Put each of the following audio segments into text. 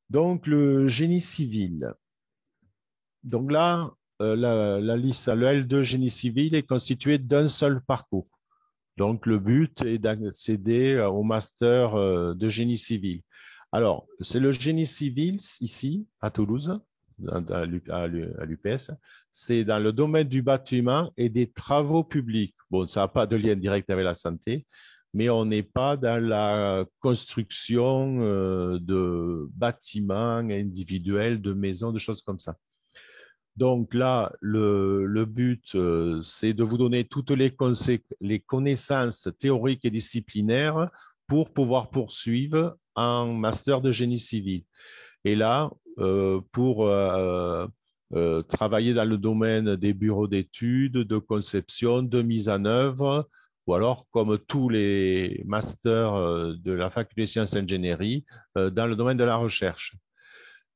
Donc, le génie civil. Donc là, la liste, le L2 génie civil est constitué d'un seul parcours. Donc, le but est d'accéder au master de génie civil. Alors, c'est le génie civil ici, à Toulouse, à l'UPS. C'est dans le domaine du bâtiment et des travaux publics. Bon, ça n'a pas de lien direct avec la santé, mais on n'est pas dans la construction de bâtiments individuels, de maisons, de choses comme ça. Donc là, le but, c'est de vous donner toutes les connaissances théoriques et disciplinaires pour pouvoir poursuivre un master de génie civil. Et là, pour travailler dans le domaine des bureaux d'études, de conception, de mise en œuvre, ou alors, comme tous les masters de la faculté de sciences et ingénierie, dans le domaine de la recherche.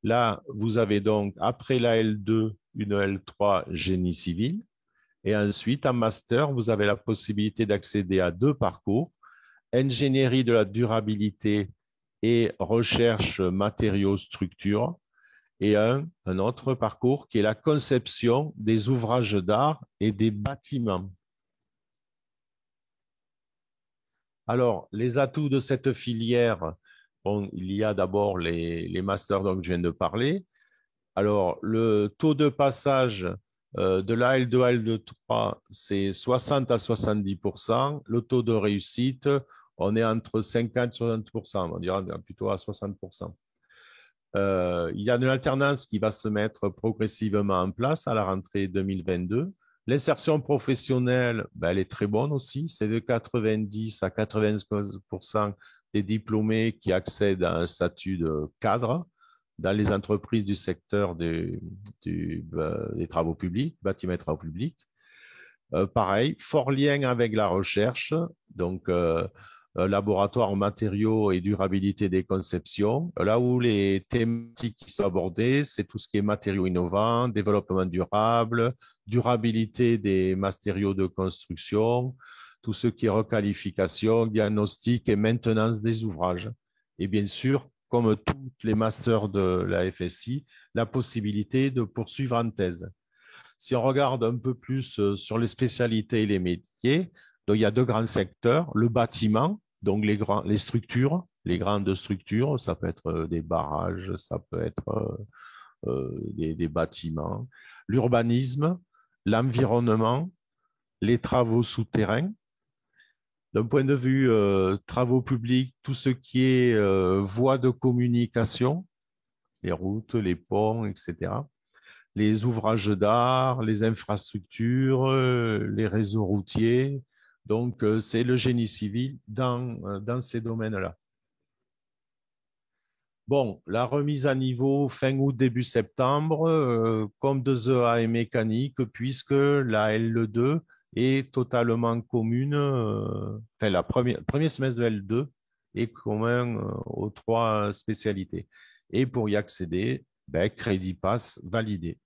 Là, vous avez donc, après la L2, une L3 génie civil. Et ensuite, en master, vous avez la possibilité d'accéder à deux parcours, ingénierie de la durabilité et recherche matériaux structures, et un autre parcours qui est la conception des ouvrages d'art et des bâtiments. Alors, les atouts de cette filière, bon, il y a d'abord les masters dont je viens de parler. Alors, le taux de passage de la L2 à L2-3, c'est 60 à 70%. Le taux de réussite, on est entre 50 et 60%. On dira plutôt à 60%. Il y a une alternance qui va se mettre progressivement en place à la rentrée 2022. L'insertion professionnelle, ben, elle est très bonne aussi. C'est de 90 à 95% des diplômés qui accèdent à un statut de cadre dans les entreprises du secteur des travaux publics, bâtiments et travaux publics. Pareil, fort lien avec la recherche, donc laboratoire en matériaux et durabilité des conceptions. Là où les thématiques qui sont abordées, c'est tout ce qui est matériaux innovants, développement durable, durabilité des matériaux de construction, tout ce qui est requalification, diagnostic et maintenance des ouvrages. Et bien sûr, comme tous les masters de la FSI, la possibilité de poursuivre en thèse. Si on regarde un peu plus sur les spécialités et les métiers, donc il y a deux grands secteurs. Le bâtiment, donc les structures, les grandes structures, ça peut être des barrages, ça peut être des bâtiments. L'urbanisme, l'environnement, les travaux souterrains. D'un point de vue travaux publics, tout ce qui est voies de communication, les routes, les ponts, etc. Les ouvrages d'art, les infrastructures, les réseaux routiers. Donc, c'est le génie civil dans ces domaines-là. Bon, la remise à niveau fin août, début septembre, comme 2EA est mécanique, puisque la L2 est totalement commune, enfin, le premier semestre de L2 est commun aux trois spécialités. Et pour y accéder, ben, Crédit Pass validé.